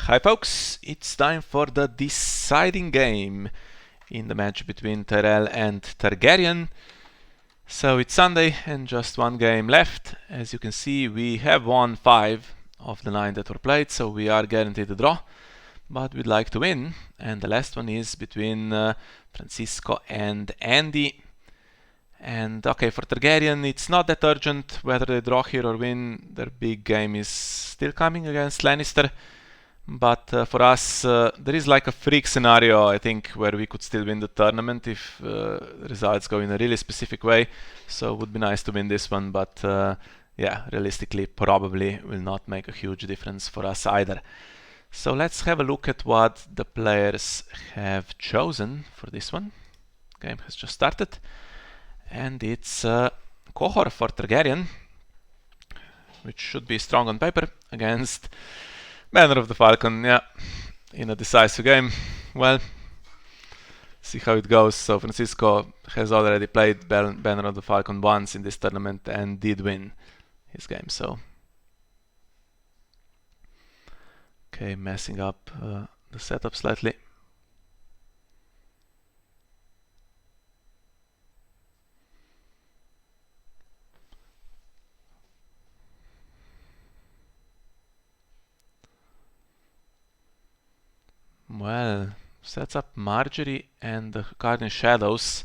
Hi folks, it's time for the deciding game in the match between Tyrell and Targaryen. So it's Sunday and just one game left. As you can see, we have won 5 of the 9 that were played, so we are guaranteed a draw. But we'd like to win, and the last one is between Francisco and Andy. And okay, for Targaryen, it's not that urgent whether they draw here or win. Their big game is still coming against Lannister. But for us, there is like a freak scenario, I think, where we could still win the tournament if results go in a really specific way. So it would be nice to win this one, but yeah, realistically, probably will not make a huge difference for us either. So let's have a look at what the players have chosen for this one. Game has just started. And it's Qohor for Targaryen, which should be strong on paper, against Banner of the Falcon, yeah, in a decisive game. Well, see how it goes. So Francisco has already played Banner of the Falcon once in this tournament and did win his game, so... Okay, messing up the setup slightly. Well, sets up Marjorie and the card in shadows.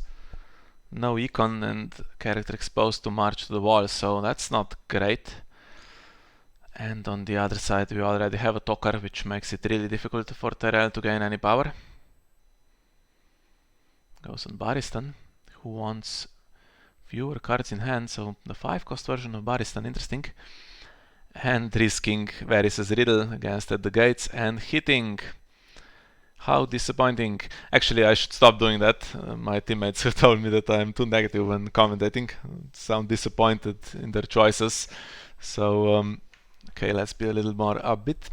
No econ and character exposed to march to the wall, so that's not great. And on the other side we already have a Talker, which makes it really difficult for Tyrell to gain any power. Goes on Barristan, who wants fewer cards in hand, so the 5-cost version of Barristan, interesting. And risking Varys' Riddle against At the Gates and hitting. How disappointing. Actually, I should stop doing that. My teammates have told me that I'm too negative when commentating. Sound disappointed in their choices. So, okay, let's be a little more upbeat.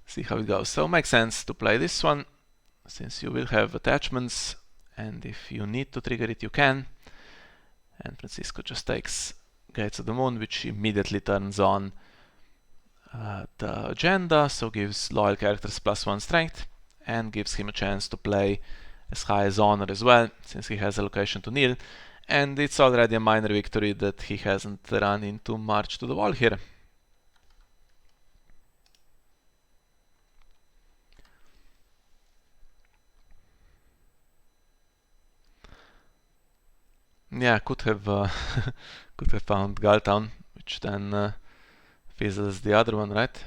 See how it goes. So, makes sense to play this one, since you will have attachments, and if you need to trigger it, you can. And Francisco just takes Gates of the Moon, which immediately turns on the agenda, so gives loyal characters +1 strength, and gives him a chance to play as high as honor as well, since he has allocation to kneel. And it's already a minor victory that he hasn't run into march to the wall here. Yeah, could have could have found Galtown, which then fizzles the other one, right?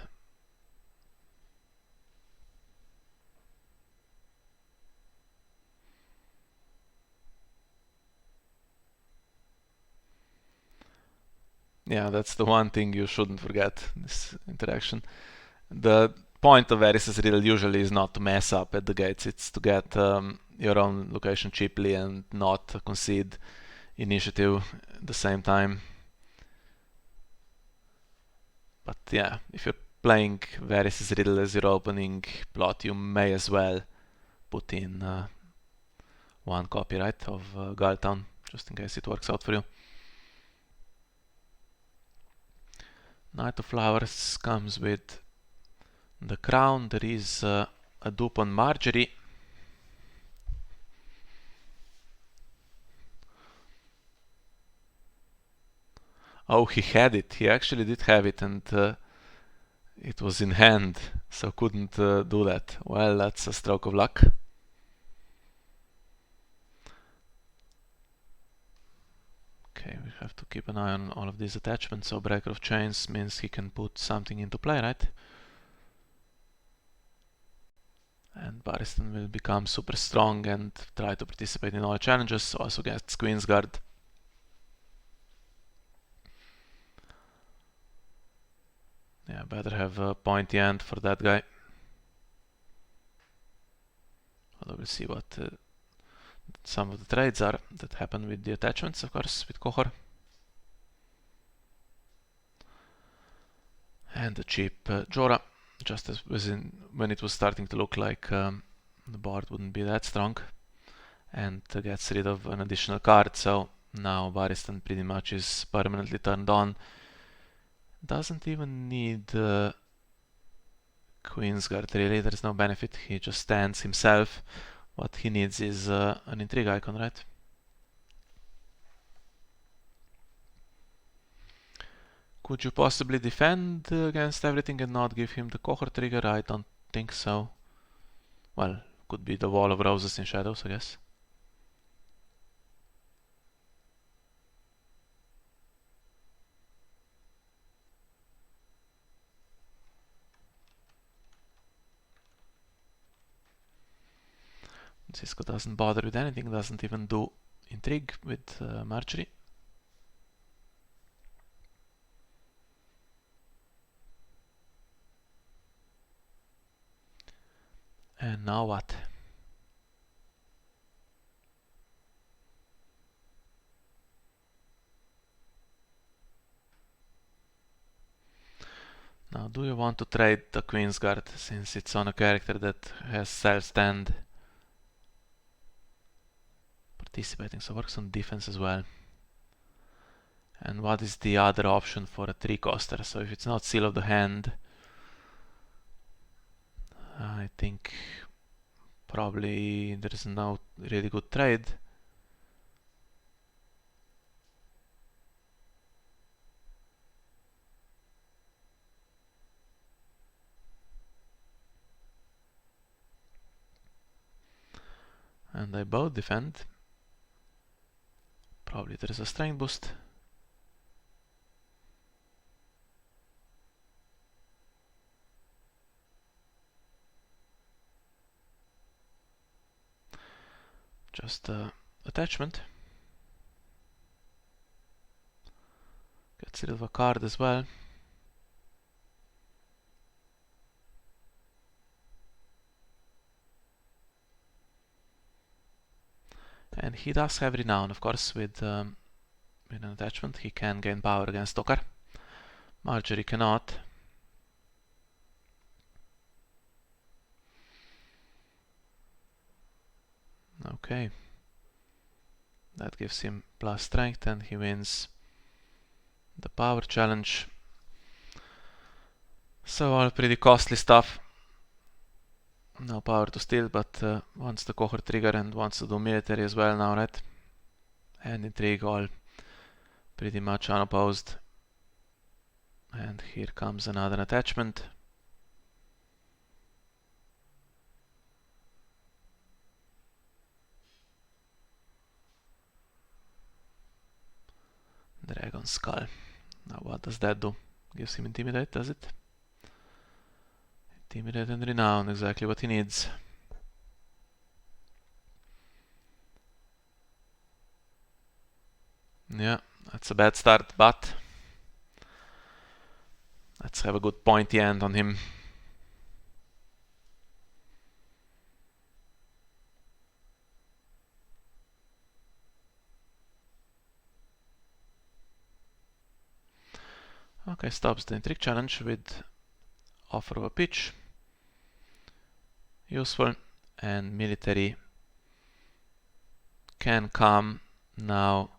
Yeah, that's the one thing you shouldn't forget, this interaction. The point of Varys' Riddle usually is not to mess up at the gates, it's to get your own location cheaply and not concede initiative at the same time. But yeah, if you're playing Varys' Riddle as your opening plot, you may as well put in one copy, right, of Galtown, just in case it works out for you. Knight of Flowers comes with the crown. There is a dupe on Marjorie. Oh, he had it. He actually did have it, and it was in hand, so couldn't do that. Well, that's a stroke of luck. Okay, we have to keep an eye on all of these attachments, so Breaker of Chains means he can put something into play, right? And Barristan will become super strong and try to participate in all challenges, also gets Queen's Guard. Yeah, better have a pointy end for that guy. Although we'll see what some of the trades are that happen with the attachments, of course, with Qohor. And the cheap Jorah, just as when it was starting to look like the board wouldn't be that strong. And gets rid of an additional card, so now Barristan pretty much is permanently turned on. Doesn't even need Queensguard, really. There's no benefit. He just stands himself. What he needs is an intrigue icon, right? Could you possibly defend against everything and not give him the Qohor trigger? I don't think so. Well, could be the Wall of Roses in Shadows, I guess. Cisco doesn't bother with anything, doesn't even do intrigue with Marjorie. And now what? Now, do you want to trade the Queensguard since it's on a character that has self-stand? Participating, so works on defense as well. And what is the other option for a 3-coster? So if it's not Seal of the Hand, I think probably there is no really good trade. And they both defend. Probably there is a strength boost. Just attachment. Gets rid of a card as well. And he does have Renown, of course, with an attachment. He can gain power against Qohor. Marjorie cannot. Okay. That gives him plus strength and he wins the power challenge. So all pretty costly stuff. No power to steal, but wants the Qohor trigger and wants to do military as well now, right? And intrigue all pretty much unopposed. And here comes another attachment. Dragon Skull. Now what does that do? Gives him Intimidate, does it? Intimidate and Renown, exactly what he needs. Yeah, that's a bad start, but let's have a good pointy end on him. Okay, stops the intrigue challenge with offer of a pitch. Useful. And military can come now.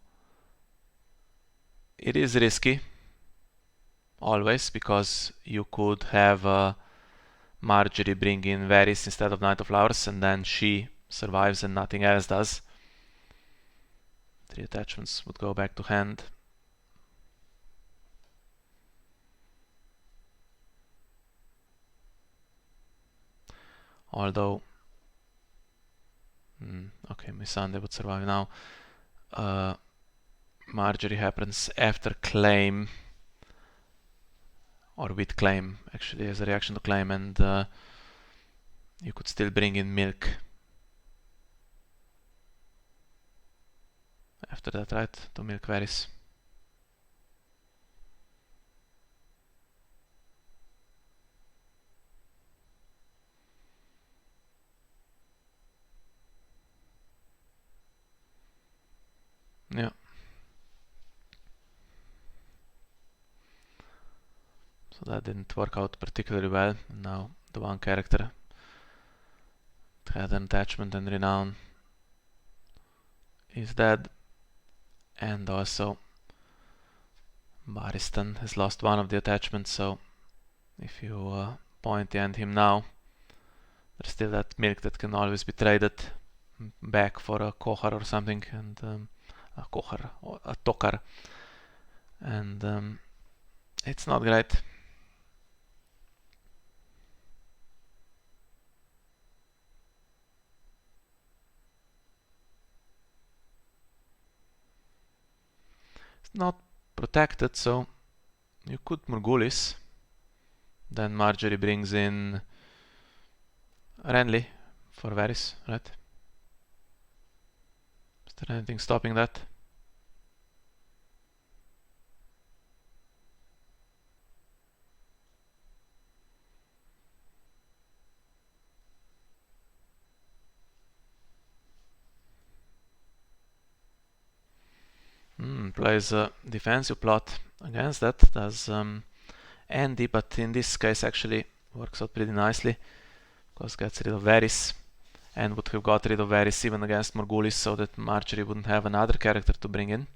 It is risky, always, because you could have Marjorie bring in Varys instead of Knight of Flowers, and then she survives and nothing else does. 3 attachments would go back to hand. Although, okay, Missandei would survive now. Marjorie happens after claim, or with claim, actually, as a reaction to claim, and you could still bring in milk after that, right? To milk Varys. Yeah. So that didn't work out particularly well. Now the one character had an attachment and Renown is dead. And also Barristan has lost one of the attachments, so if you point and him now. There's still that milk that can always be traded back for a Qohor or something, and a Qohor or a Tokar, and it's not great. It's not protected, so you could Morgulis. Then Marjorie brings in Renly for Varys, right? Is there anything stopping that? Plays a defensive plot against that, does Andy, but in this case actually works out pretty nicely, because gets rid of Varys, and would have got rid of Varys even against Morgulis, so that Marjorie wouldn't have another character to bring in.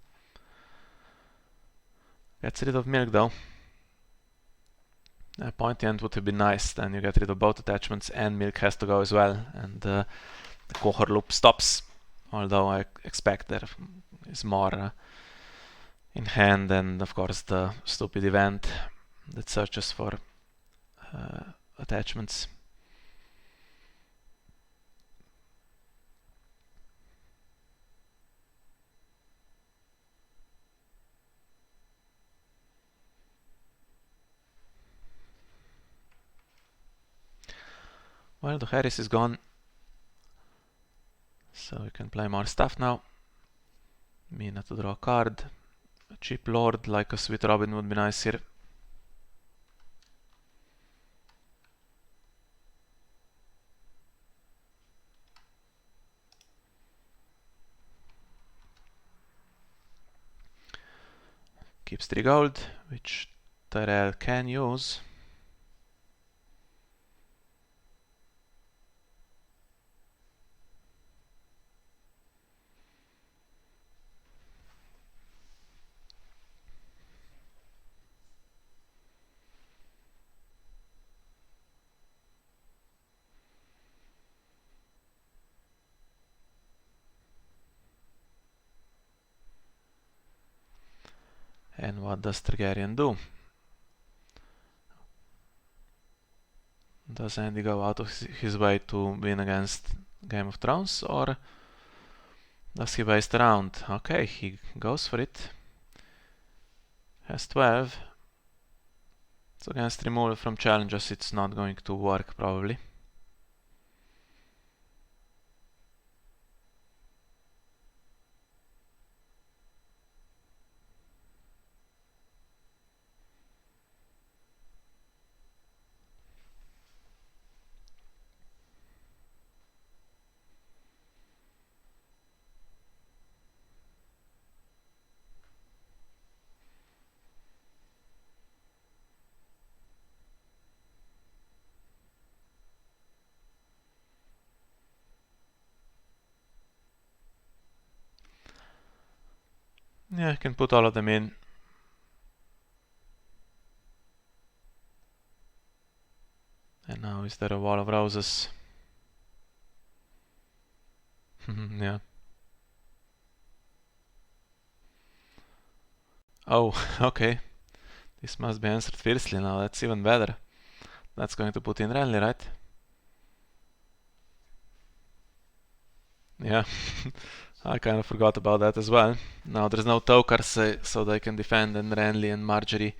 Gets rid of Milk though. Pointy End would have been nice, then you get rid of both attachments and Milk has to go as well, and the Qohor loop stops, although I expect there is more in hand, and of course the stupid event that searches for attachments. Well, the Harris is gone, so we can play more stuff now. Mina to draw a card. A cheap lord like a Sweet Robin would be nice here. Keeps 3 gold, which Tyrell can use. And what does Targaryen do? Does Andy go out of his way to win against Game of Thrones, or does he waste a round? Okay, he goes for it. Has 12. So against removal from challenges it's not going to work probably. Yeah, I can put all of them in. And now is there a wall of roses? Yeah. Oh, okay. This must be answered fiercely now, that's even better. That's going to put in Renly, right? Yeah. I kind of forgot about that as well. Now there's no Tokars, so they can defend, and Renly and Marjorie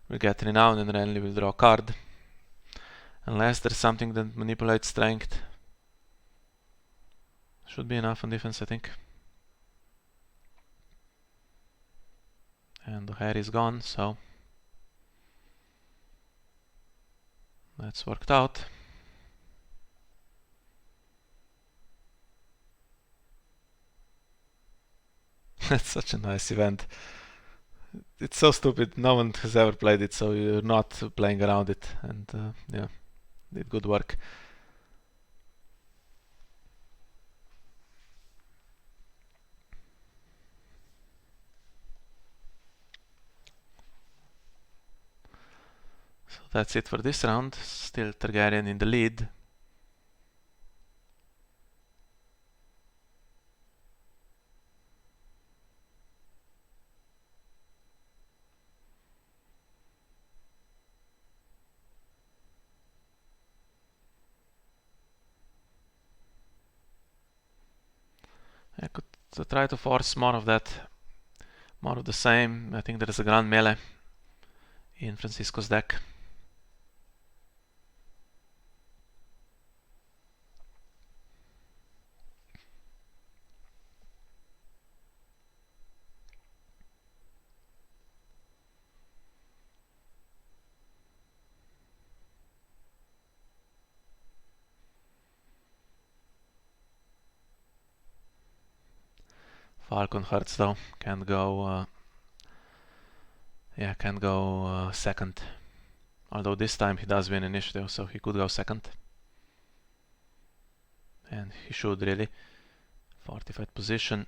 will get renowned, and Renly will draw a card. Unless there's something that manipulates strength. Should be enough on defense, I think. And the hair is gone, so that's worked out. That's such a nice event. It's so stupid, no one has ever played it, so you're not playing around it, and yeah, did good work. So that's it for this round. Still Targaryen in the lead. I could try to force more of that, more of the same. I think there is a grand melee in Francisco's deck. Falcon hurts though, can't go second. Although this time he does win initiative, so he could go second. And he should really. Fortified position.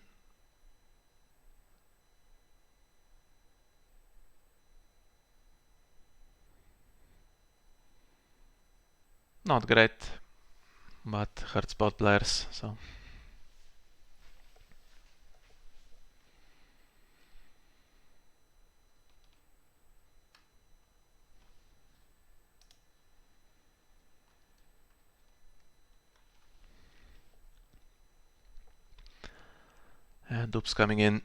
Not great, but hurts both players, so. And dupes coming in.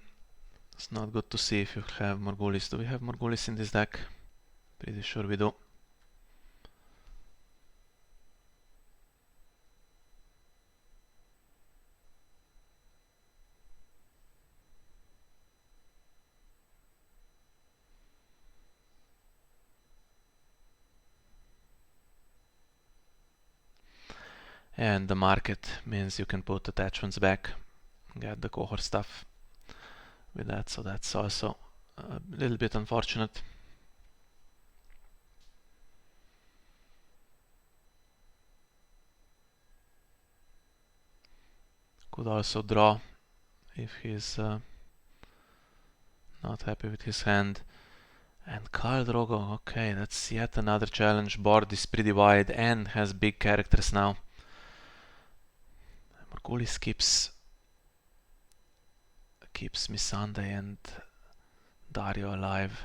It's not good to see if you have Morghulis. Do we have Morghulis in this deck? Pretty sure we do. And the market means you can put attachments back, get the Qohor stuff with that, so that's also a little bit unfortunate. Could also draw if he's not happy with his hand. And Khal Drogo, okay, that's yet another challenge. Board is pretty wide and has big characters now. Morghulis keeps Missandei and Dario alive.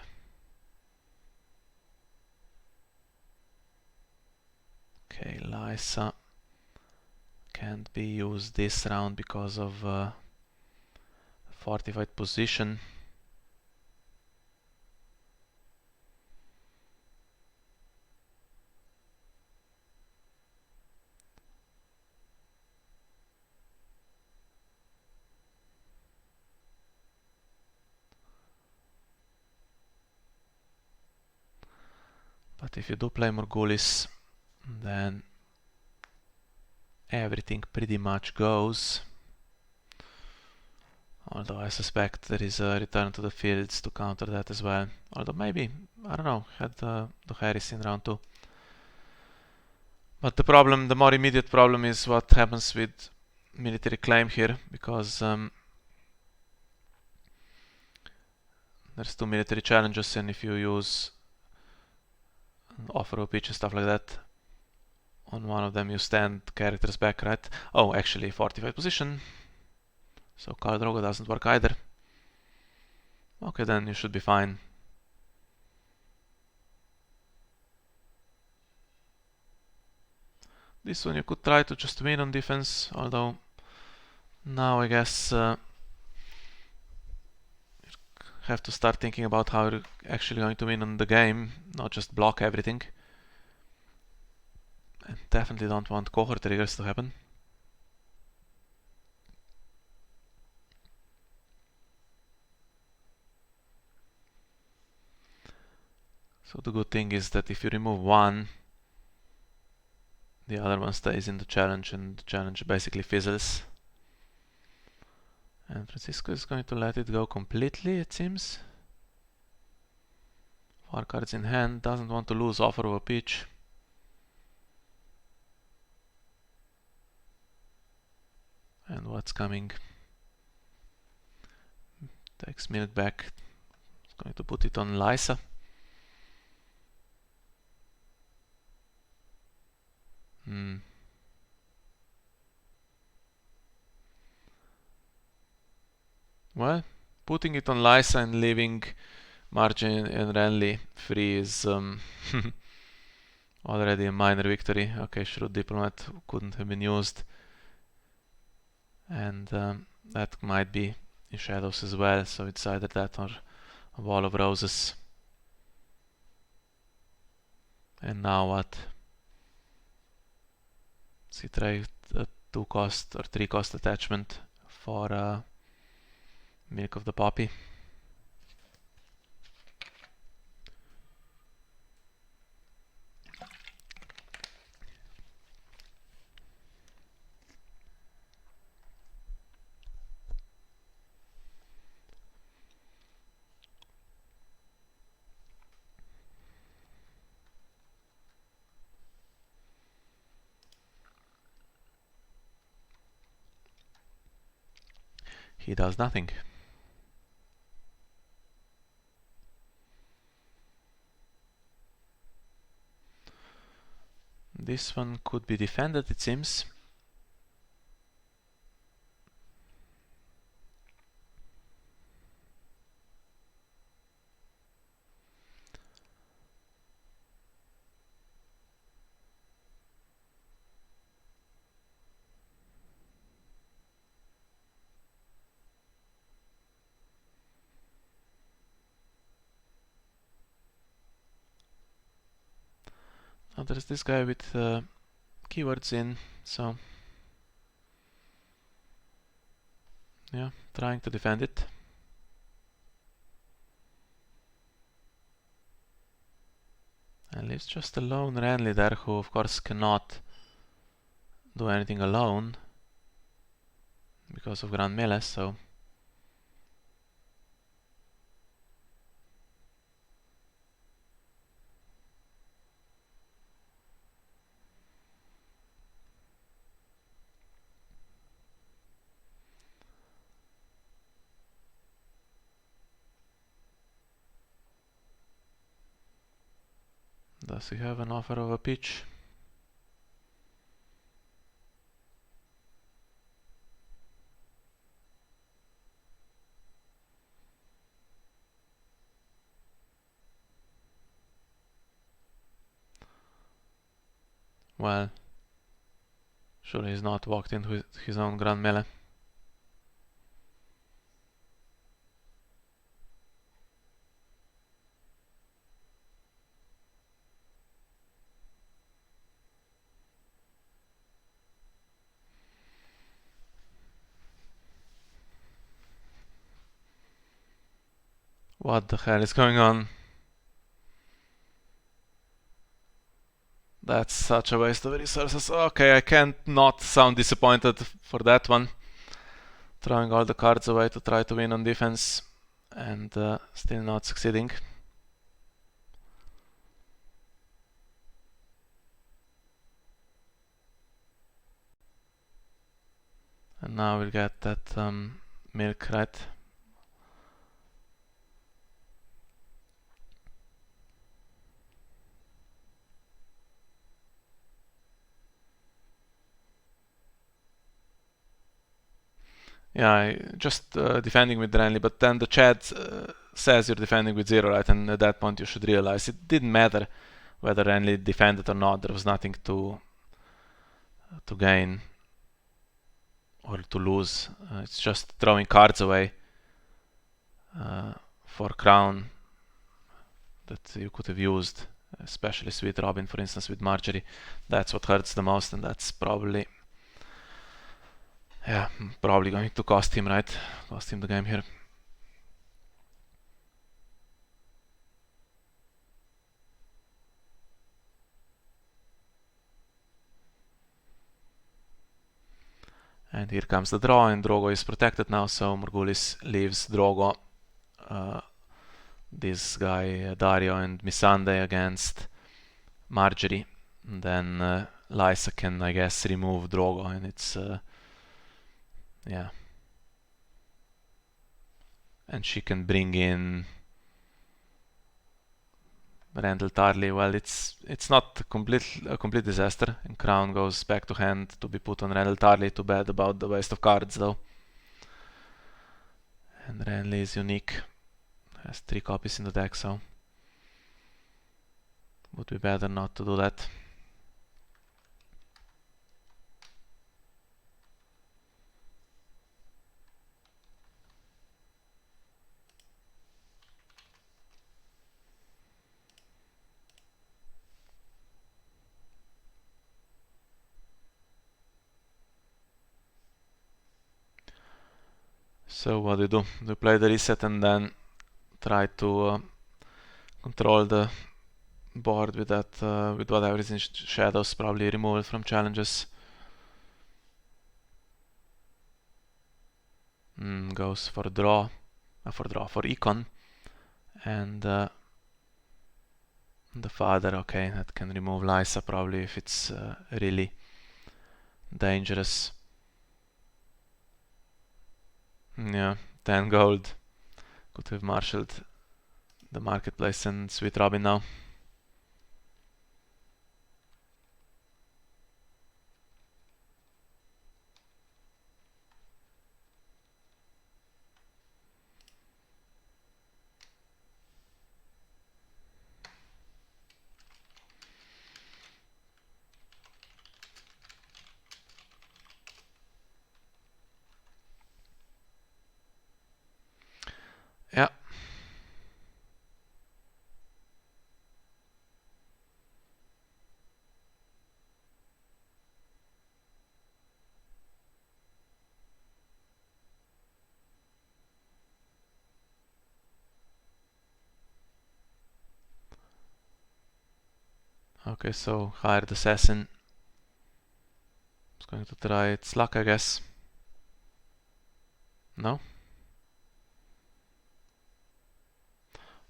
Okay, Lysa can't be used this round because of fortified position. But if you do play Morghulis, then everything pretty much goes. Although I suspect there is a return to the fields to counter that as well. Although maybe, I don't know, had the Harris in round 2. But the problem, the more immediate problem is what happens with military claim here, because there's 2 military challenges, and if you use offer a pitch and stuff like that, on one of them you stand characters back, right? Oh, actually, fortified position. So Khal Drogo doesn't work either. Okay, then you should be fine. This one you could try to just win on defense, although now I guess you have to start thinking about how you're actually going to win on the game, not just block everything. And definitely don't want Qohor triggers to happen. So the good thing is that if you remove one, the other one stays in the challenge, and the challenge basically fizzles. And Francisco is going to let it go completely, it seems. 4 cards in hand, doesn't want to lose offer of a pitch. And what's coming? Takes milk back. Going to put it on Lysa. Well, putting it on Lysa and leaving Margarine and Renly free is already a minor victory. Okay, Shrewd Diplomat couldn't have been used. And that might be in Shadows as well, so it's either that or a Wall of Roses. And now what? Does he try a 2-cost or 3-cost attachment for Milk of the Poppy? He does nothing. This one could be defended, it seems. Now there's this guy with keywords in, so yeah, trying to defend it. And leaves just a lone Renly there, who of course cannot do anything alone because of Grand Melee, so does he have an offer of a pitch? Well, surely he's not walked into his own Grand Melee. What the hell is going on? That's such a waste of resources. Okay, I can't not sound disappointed for that one. Throwing all the cards away to try to win on defense and still not succeeding. And now we'll get that milk, right? Yeah, just defending with Renly, but then the chat says you're defending with 0, right? And at that point you should realize it didn't matter whether Renly defended or not. There was nothing to gain or to lose. It's just throwing cards away for crown that you could have used, especially Sweet Robin, for instance, with Marjorie. That's what hurts the most, and that's probably going to cost him, right? Cost him the game here. And here comes the draw, and Drogo is protected now, so Morghulis leaves Drogo, this guy Dario and Missandei against Marjorie. And then Lysa can, I guess, remove Drogo, and it's and she can bring in Randall Tarley, well, it's not a complete disaster, and Crown goes back to hand to be put on Randall Tarley. Too bad about the waste of cards though. And Renly is unique, has 3 copies in the deck, so would be better not to do that. So what do you do? Do you play the reset and then try to control the board with that, with whatever is in shadows, probably remove it from challenges. Goes for draw, for econ, and the father, okay, that can remove Lysa probably if it's really dangerous. Yeah, 10 gold. Could have marshaled the marketplace and Sweet Robin now. Yeah. Okay, so hired assassin. It's going to try its luck, I guess. No?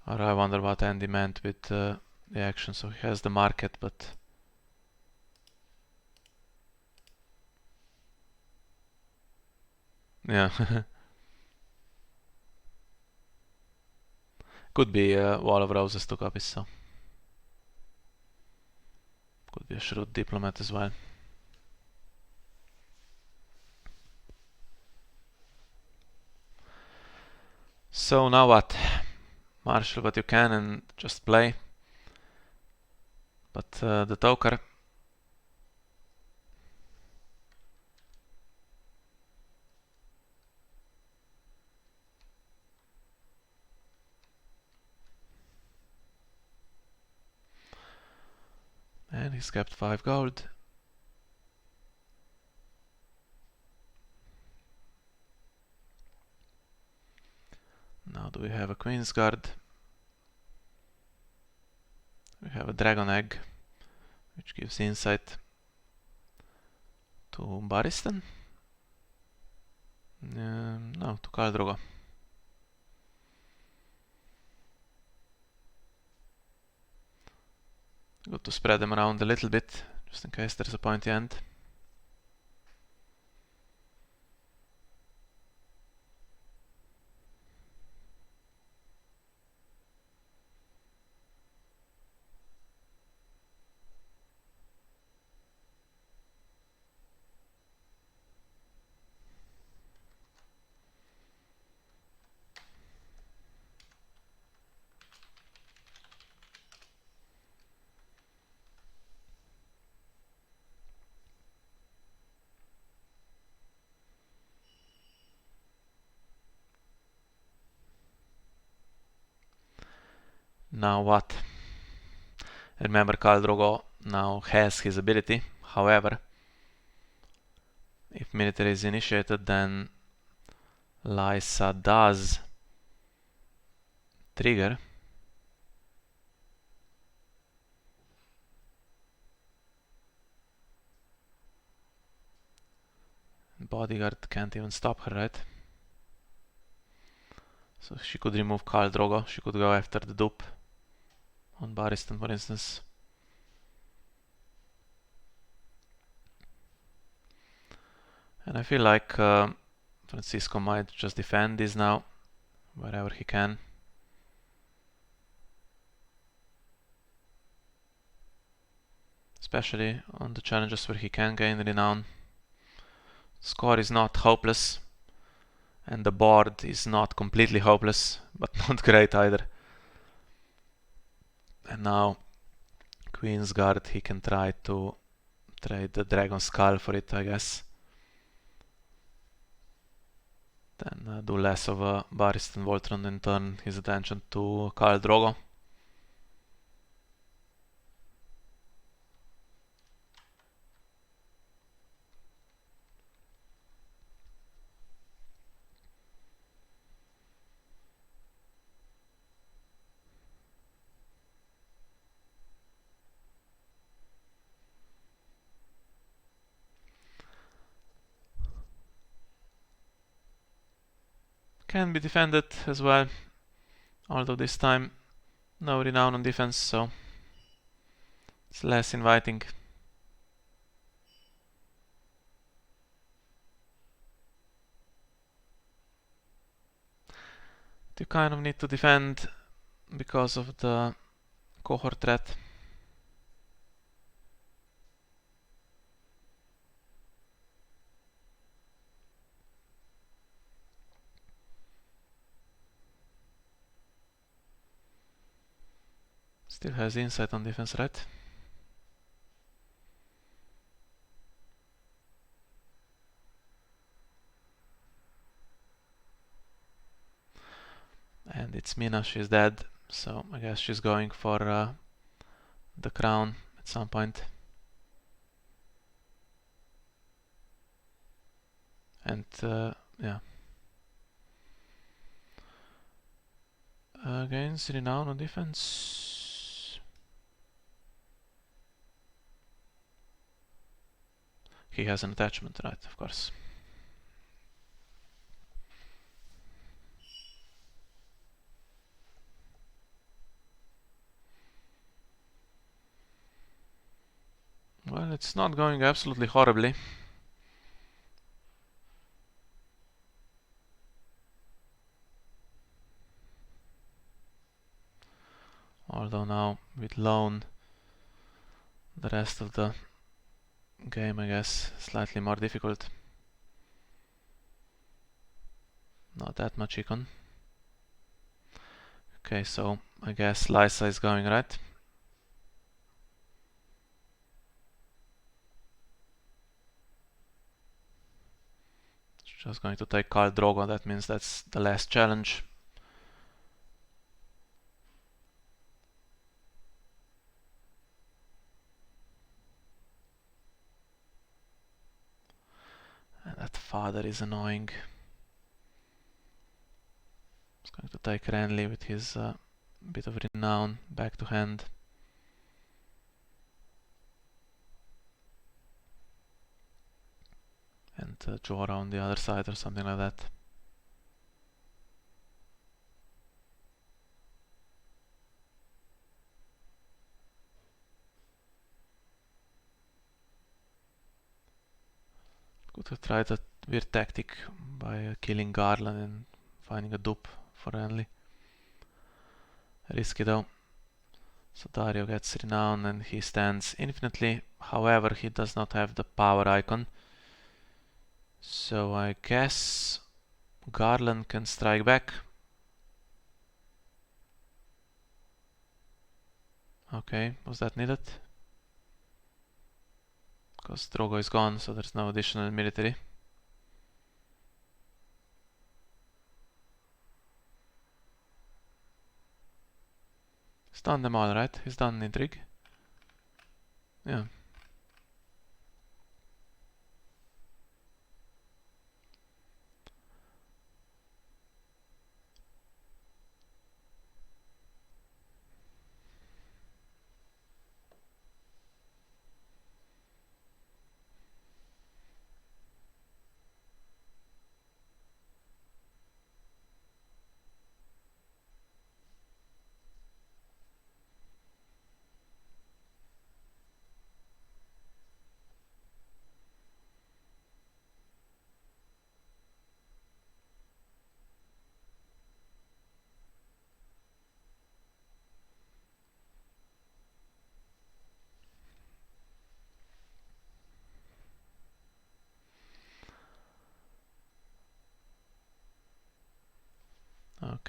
Or I wonder what Andy meant with the action. So he has the market, but yeah. Could be Wall of Roses 2 copies, so could be a shrewd diplomat as well. So now what? Marshal what you can and just play. But the Toker. And he's kept 5 gold. Now do we have a Queen's Guard? We have a Dragon Egg, which gives insight to Barristan? No, to Khal Drogo. Good to spread them around a little bit, just in case there's a pointy end. Now what? Remember, Khal Drogo now has his ability. However, if military is initiated, then Lysa does trigger. Bodyguard can't even stop her, right? So she could remove Khal Drogo. She could go after the dupe on Barristan, for instance. And I feel like Francisco might just defend this now, wherever he can. especially on the challenges where he can gain renown. Score is not hopeless, and the board is not completely hopeless, but not great either. And now Queen's Guard, he can try to trade the Dragon Skull for it, I guess. Then do less of a Barristan Voltron and turn his attention to Khal Drogo. Can be defended as well, although this time no renown on defense, so it's less inviting. You kind of need to defend because of the Qohor threat. Still has insight on defense, right? And it's Mina, she's dead, so I guess she's going for the crown at some point. And yeah. Gains renown on defense. He has an attachment, right, of course. Well, it's not going absolutely horribly. Although now with Lone, the rest of the game, I guess, slightly more difficult. Not that much econ. Okay, so I guess Lysa is going, right? Just going to take Khal Drogo, that means that's the last challenge. And that father is annoying. He's going to take Renly with his bit of renown back to hand. And Jorah on the other side or something like that. Could have tried a weird tactic by killing Garland and finding a dupe for Renly. Risky though. So Dario gets renown and he stands infinitely. However, he does not have the power icon. So I guess Garland can strike back. Okay, was that needed? Because Drogo is gone, so there's no additional military. He's done them all, right? He's done intrigue. Yeah.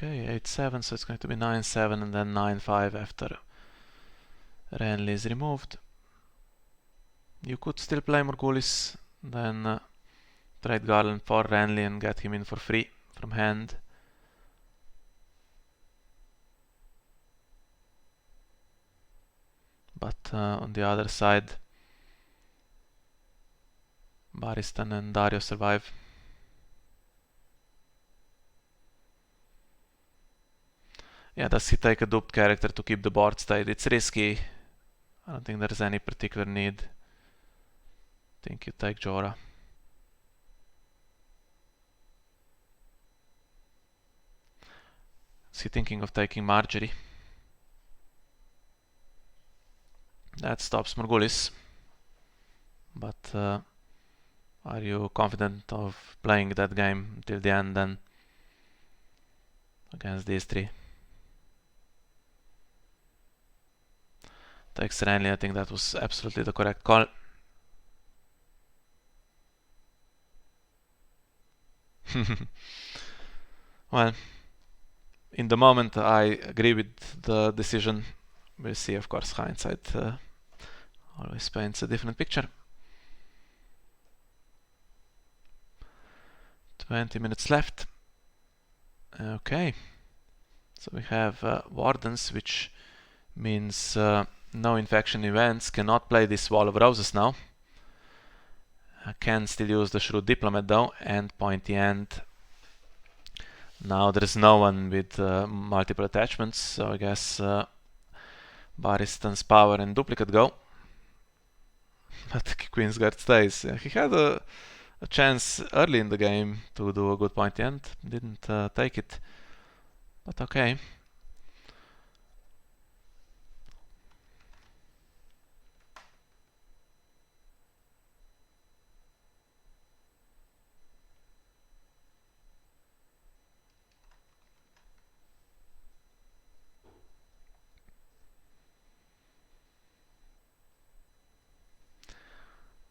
Okay, 8-7, so it's going to be 9-7 and then 9-5 after Renly is removed. You could still play Morghulis, then trade Garland for Renly and get him in for free from hand. But on the other side, Barristan and Dario survive. Yeah, does he take a duped character to keep the board state? It's risky. I don't think there's any particular need. I think you take Jorah. Is he thinking of taking Marjorie? That stops Morghulis. But are you confident of playing that game till the end then? Against these three? Takes Renly, I think that was absolutely the correct call. Well, in the moment I agree with the decision. We'll see, of course, hindsight always paints a different picture. 20 minutes left. Okay, so we have Wardens, which means no infection events, cannot play this Wall of Roses now. I can still use the Shrewd Diplomat though, and Pointy End. Now there's no one with multiple attachments, so I guess Barristan's Power and Duplicate go. But Queensguard stays. He had a chance early in the game to do a good Pointy End, didn't take it, but okay.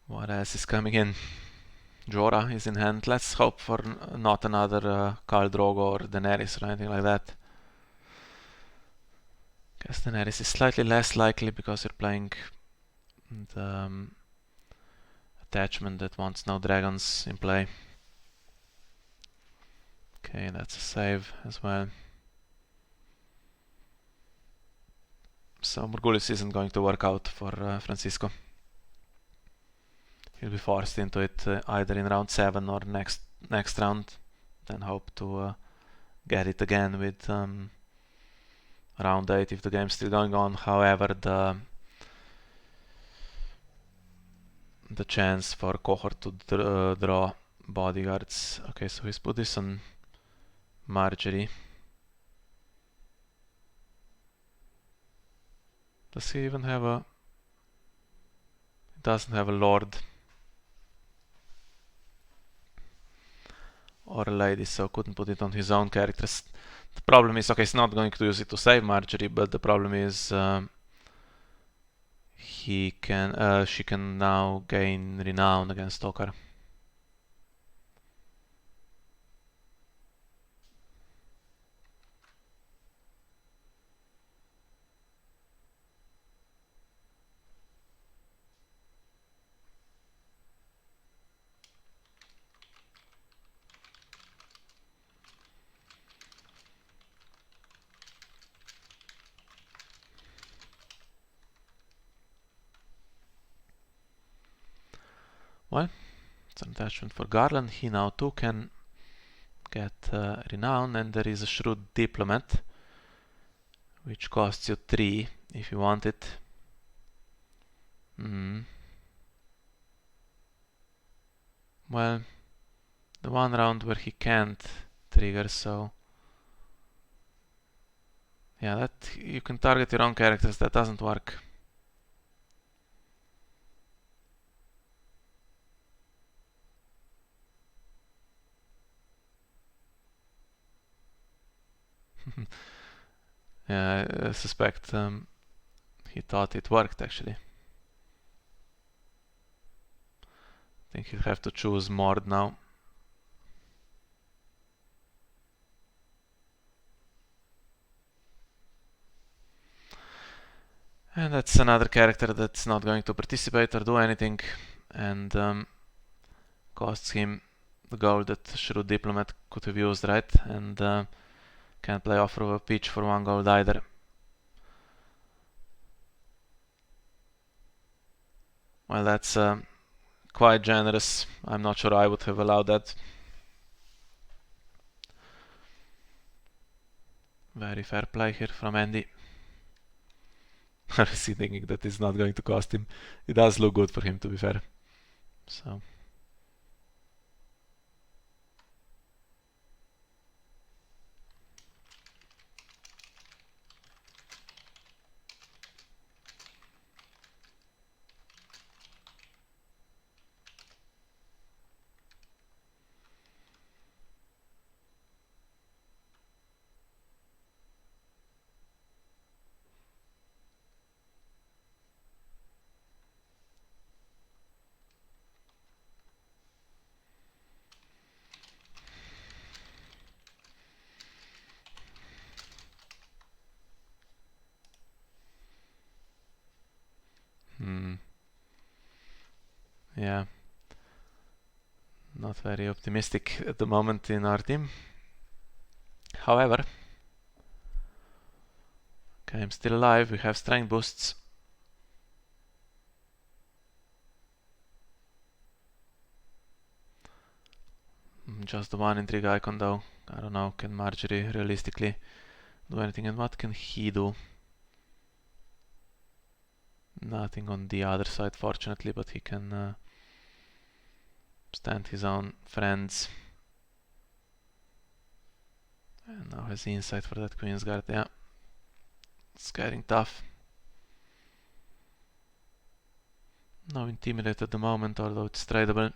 What else is coming in? Jorah is in hand. Let's hope for not another Khal Drogo or Daenerys or anything like that. Guess Daenerys is slightly less likely because you're playing the attachment that wants no dragons in play. Okay, that's a save as well. So Morghulis isn't going to work out for Francisco. He'll be forced into it either in round 7 or next round, then hope to get it again with round 8 if the game's still going on. However, the chance for Qohor to draw bodyguards. Okay, so he's put this on Marjorie. Does he even have a... He doesn't have a lord or a lady, so couldn't put it on his own characters. The problem is, okay, he's not going to use it to save Marjorie, but the problem is she can now gain renown against Qohor. Well, it's an attachment for Garland. He now too can get renown, and there is a Shrewd Diplomat, which costs you 3 if you want it. Well, the one round where he can't trigger, so yeah, that you can target your own characters. That doesn't work. Yeah, I suspect he thought it worked actually. I think he'll have to choose Mord now. And that's another character that's not going to participate or do anything, and costs him the gold that Shrewd Diplomat could have used, right? And can't play Offer of a Pitch for 1 gold either. Well, that's quite generous. I'm not sure I would have allowed that. Very fair play here from Andy. I was thinking that it's not going to cost him. It does look good for him, to be fair. So. Yeah. Not very optimistic at the moment in our team. However, okay, I'm still alive. We have strength boosts. Just the one intrigue icon though. I don't know, can Marjorie realistically do anything? And what can he do? Nothing on the other side, fortunately, but he can stand his own friends. And now has the insight for that Queen's Guard, yeah. It's getting tough. No Intimidate at the moment, although it's tradable.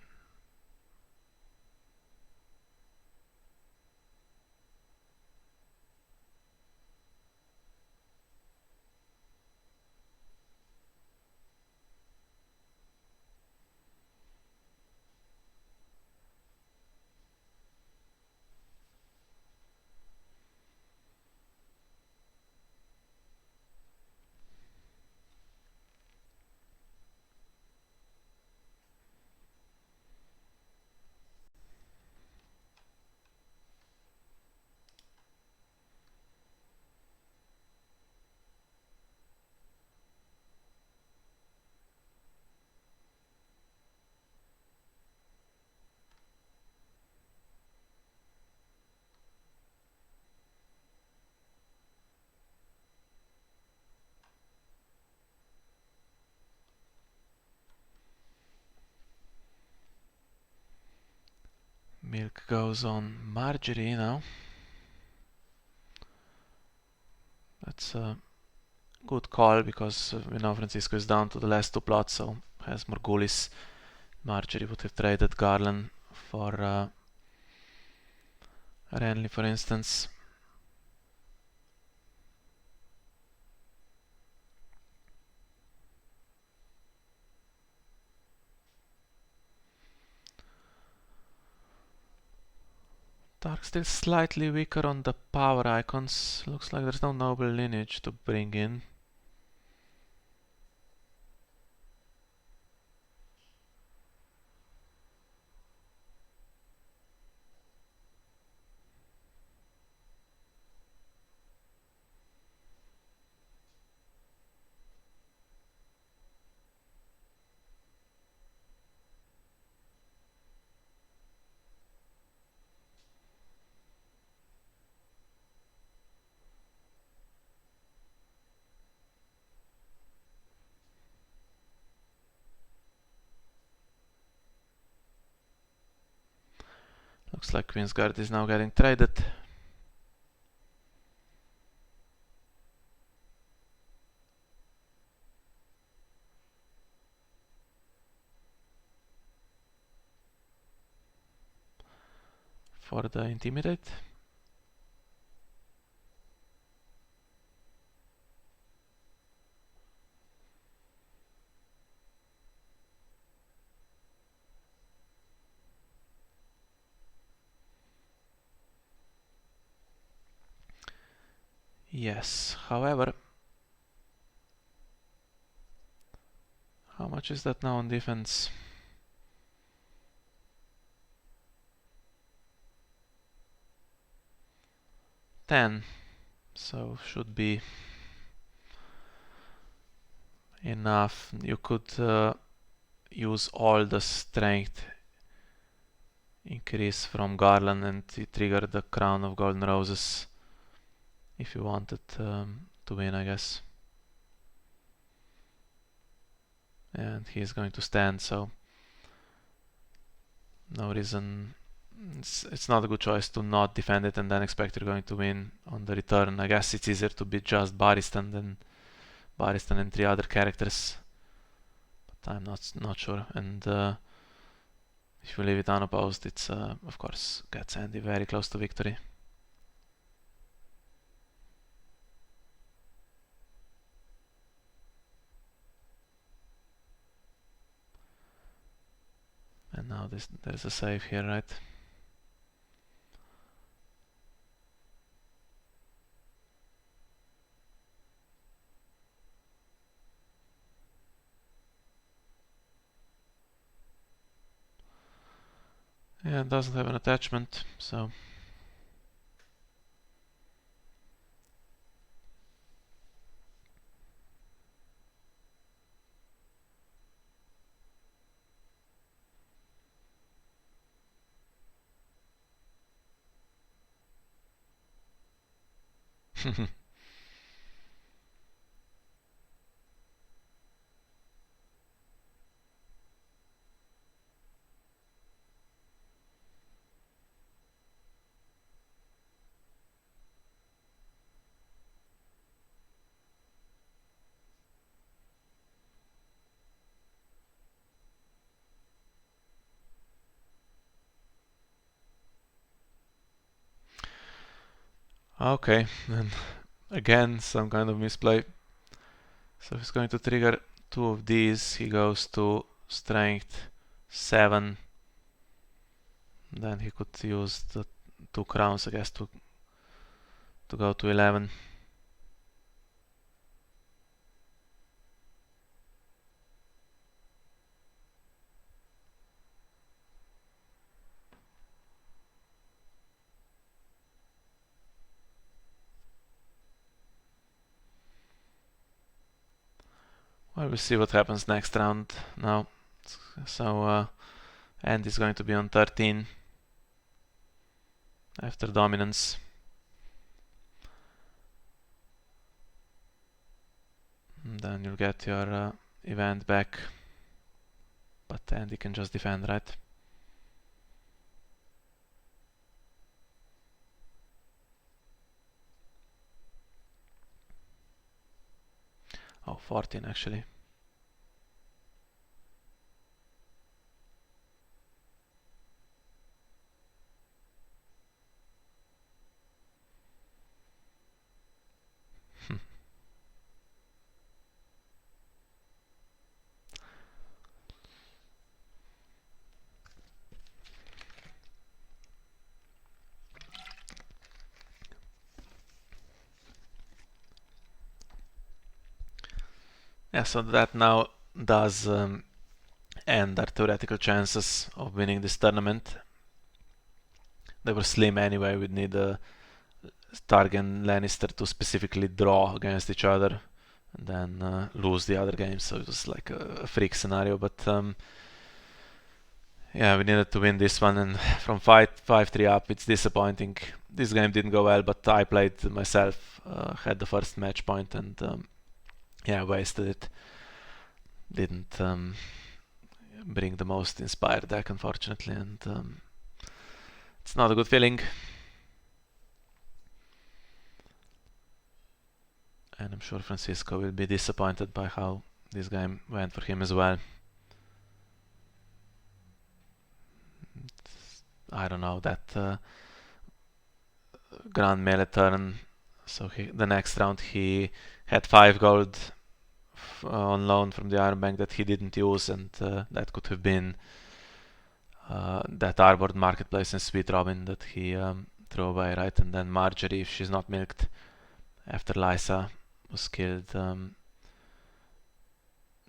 Milk goes on Marjorie now. That's a good call because we know Francisco is down to the last 2 plots, so has Morghulis. Marjorie would have traded Garland for Renly, for instance. Dark still slightly weaker on the power icons. Looks like there's no noble lineage to bring in. Looks like Queen's Guard is now getting traded. For the Intimidate. Yes, however, How much is that now on defense? 10. So should be enough. You could use all the strength increase from Garland and trigger the Crown of Golden Roses if you wanted to win, I guess. And he is going to stand, so no reason. It's not a good choice to not defend it and then expect you're going to win on the return. I guess it's easier to beat just Barristan than Barristan and 3 other characters, but I'm not sure. And if you leave it unopposed, it's of course gets Andy very close to victory. And now there's a save here, right? Yeah, it doesn't have an attachment, so okay, and again some kind of misplay. So he's going to trigger 2 of these. He goes to strength 7. Then he could use the 2 crowns, I guess, to go to 11. Well, we'll see what happens next round now. So Andy's going to be on 13 after dominance. And then you'll get your event back. But Andy can just defend, right? Oh, 14 actually. Yeah, so that now does end our theoretical chances of winning this tournament. They were slim anyway. We'd need Targaryen Lannister to specifically draw against each other and then lose the other games. So it was like a freak scenario. But yeah, we needed to win this one, and from 5-3 up, it's disappointing. This game didn't go well, but I played myself, had the first match point, and yeah, wasted it. Didn't bring the most inspired deck, unfortunately, and it's not a good feeling. And I'm sure Francisco will be disappointed by how this game went for him as well. I don't know, that Grand Melee turn, so the next round he had 5 gold on loan from the Iron Bank that he didn't use, and that could have been that Arbored Marketplace and Sweet Robin that he threw away, right? And then Marjorie, if she's not milked after Lysa was killed,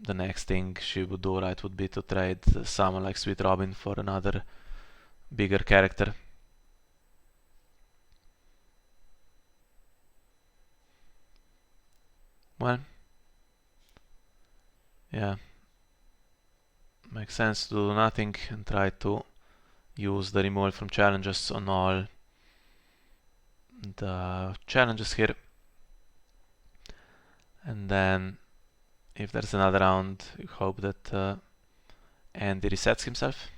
the next thing she would do, right, would be to trade someone like Sweet Robin for another bigger character. Well, yeah, makes sense to do nothing and try to use the removal from challenges on all the challenges here. And then if there's another round, you hope that Andy resets himself.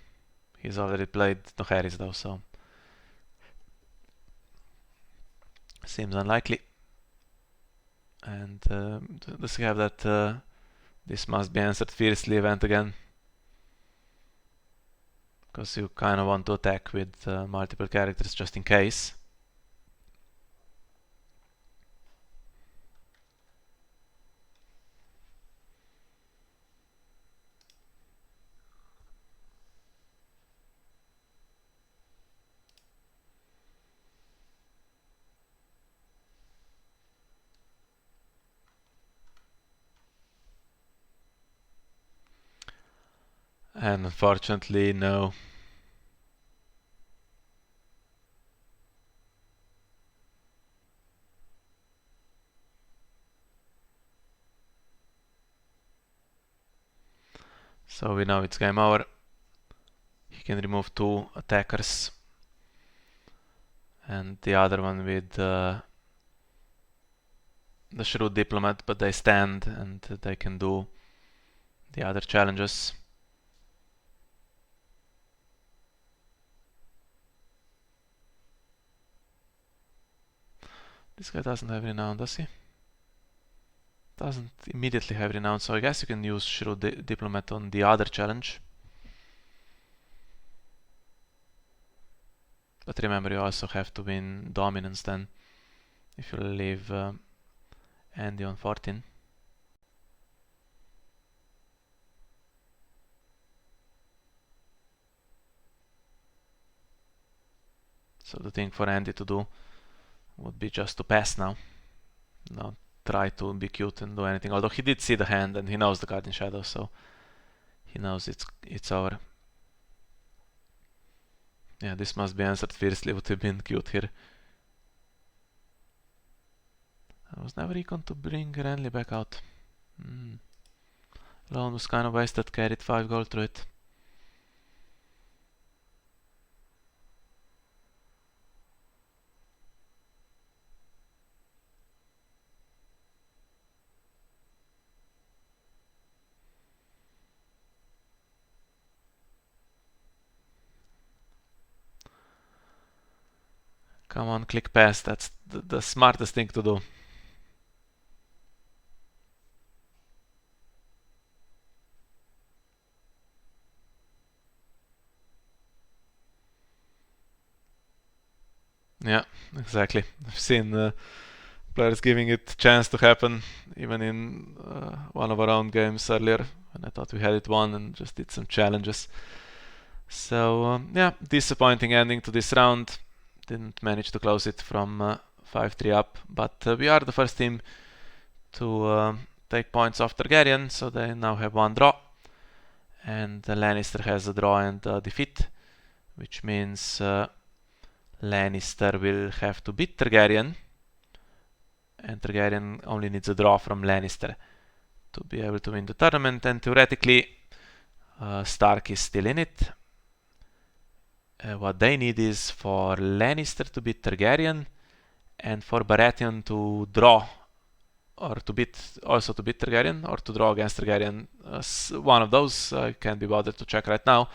He's already played no Harris though, so seems unlikely. And does he have that this must be answered fiercely event again? Because you kind of want to attack with multiple characters just in case. And unfortunately, no. So we know it's game over. He can remove 2 attackers. And the other one with the Shrewd Diplomat, but they stand and they can do the other challenges. This guy doesn't have renown, does he? Doesn't immediately have renown, so I guess you can use Shrewd Diplomat on the other challenge. But remember, you also have to win dominance then, if you leave Andy on 14. So the thing for Andy to do would be just to pass now. Not try to be cute and do anything. Although he did see the hand and he knows the card in shadow, so he knows it's over. Yeah, this must be answered fiercely. Would have been cute here. I was never econ to bring Renly back out. Loan was kind of wasted, carried 5 gold through it. Come on, click pass. That's the smartest thing to do. Yeah, exactly. I've seen players giving it a chance to happen, even in one of our own games earlier, when I thought we had it won and just did some challenges. So yeah, disappointing ending to this round. Didn't manage to close it from 5-3 up, but we are the first team to take points off Targaryen, so they now have 1 draw. And Lannister has a draw and a defeat, which means Lannister will have to beat Targaryen, and Targaryen only needs a draw from Lannister to be able to win the tournament, and theoretically Stark is still in it. What they need is for Lannister to beat Targaryen and for Baratheon to draw, or to beat Targaryen, or to draw against Targaryen. One of those, I can't be bothered to check right now.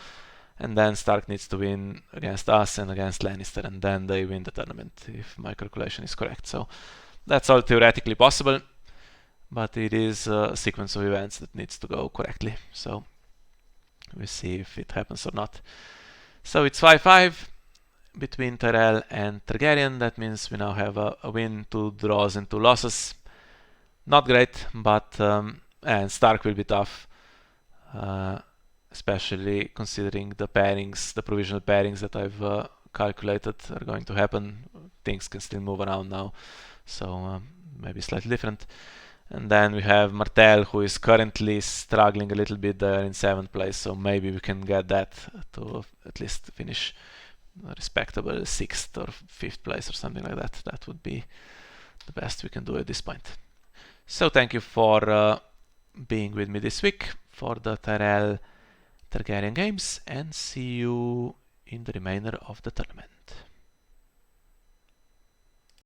And then Stark needs to win against us and against Lannister, and then they win the tournament, if my calculation is correct. So that's all theoretically possible, but it is a sequence of events that needs to go correctly. So we'll see if it happens or not. So it's 5-5 between Tyrell and Targaryen. That means we now have a win, 2 draws and 2 losses. Not great, but and Stark will be tough, especially considering the pairings, the provisional pairings that I've calculated are going to happen. Things can still move around now, so maybe slightly different. And then we have Martel, who is currently struggling a little bit there in 7th place, so maybe we can get that to at least finish a respectable 6th or 5th place or something like that. That would be the best we can do at this point. So thank you for being with me this week for the Tyrell Targaryen games, and see you in the remainder of the tournament.